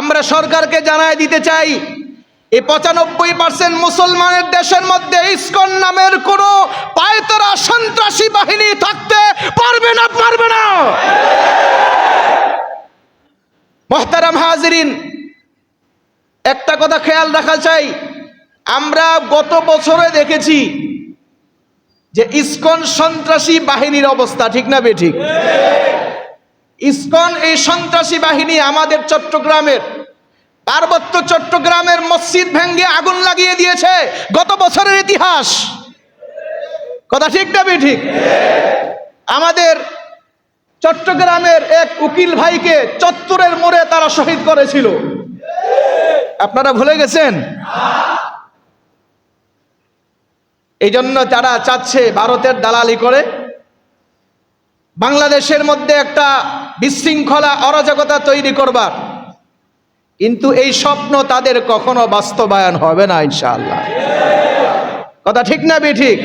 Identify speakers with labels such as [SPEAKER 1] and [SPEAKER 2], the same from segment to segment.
[SPEAKER 1] আমরা সরকারকে জানায় দিতে চাই, এই 95% মুসলমানের দেশের মধ্যে ইসকন নামের কোন পায়তারা সন্ত্রাসী বাহিনী থাকতে পারবে না, পারবে না। মুহতারাম হাজিরিন, একটা কথা খেয়াল রাখা চাই, আমরা গত বছরে দেখেছি যে ইসকন সন্ত্রাসী বাহিনীর অবস্থা, ঠিক না বেঠিক? ইসকন এই সন্ত্রাসী বাহিনী আমাদের চট্টগ্রামের, পার্বত্য চট্টগ্রামের মসজিদ ভেঙ্গে আগুন লাগিয়ে দিয়েছে, গত বছরের ইতিহাস। কথা ঠিক না বেঠিক? আমাদের চট্টগ্রামের এক উকিল ভাইকে চত্বরের মোড়ে তারা শহীদ করেছিল, আপনারা ভুলে গেছেন? এই জন্য যারা চাচ্ছে ভারতের দালালি করে বাংলাদেশের মধ্যে একটা বিশৃঙ্খলা অরাজকতা তৈরি করবার, কিন্তু এই স্বপ্ন তাদের কখনো বাস্তবায়ন হবে না ইনশাআল্লাহ। কথা ঠিক না বেঠিক?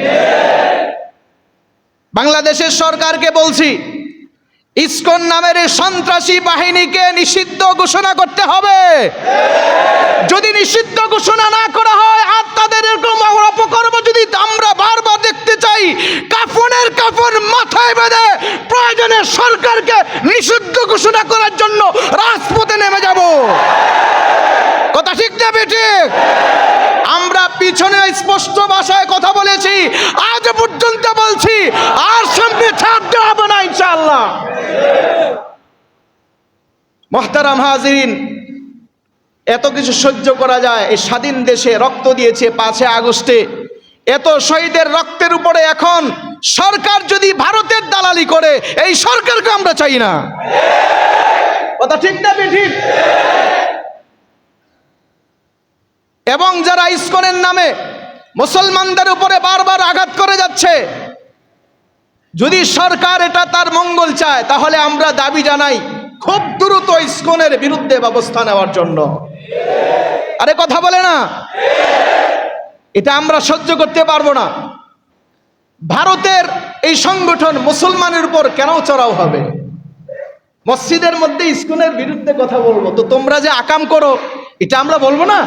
[SPEAKER 1] বাংলাদেশের সরকারকে বলছি, ইসকন নামের এই সন্ত্রাসী বাহিনীকে নিষিদ্ধ ঘোষণা করতে হবে। যদি নিষিদ্ধ ঘোষণা না করা হয় আর তাদের এরকম অপকর্ম যদি আমরা বারবার দেখতে চাই, কাফনের কাফন মাথায় বেঁধে প্রয়োজনে সরকারকে নিষিদ্ধ ঘোষণা করার জন্য রাজপথে নেমে যাব। কথা ঠিক না বেঠিক? আমরা পিছনে স্পষ্ট ভাষায় কথা বলেছি, আজ পর্যন্ত বলছি, আর সামনে ছাড় দেওয়া হবে না ইনশাআল্লাহ। মুহতারাম হাজিরিন, এত কিছু সহ্য করা যায়? এই স্বাধীন দেশে রক্ত দিয়েছে 5 আগস্টে, এত শহীদের রক্তের উপরে এখন সরকার যদি ভারতের দালালি করে, এই সরকারকে আমরা চাই না। কথা ঠিক না বেঠিক? এবং যারা ইসকনের নামে মুসলমানদের উপরে বারবার আঘাত করে যাচ্ছে, যদি সরকার এটা তার মঙ্গল চায়, তাহলে আমরা দাবি জানাই খুব দ্রুত ইসকনের বিরুদ্ধে ব্যবস্থা নেওয়ার জন্য। আরে কথা বলে না? এটা আমরা সহ্য করতে পারবো না। ভারতের এই সংগঠন মুসলমানের উপর কেন চড়াও হবে? মসজিদের মধ্যে ইসকনের বিরুদ্ধে কথা বলবো তো তোমরা যে আকাম করো, এটা আমরা বলবো না?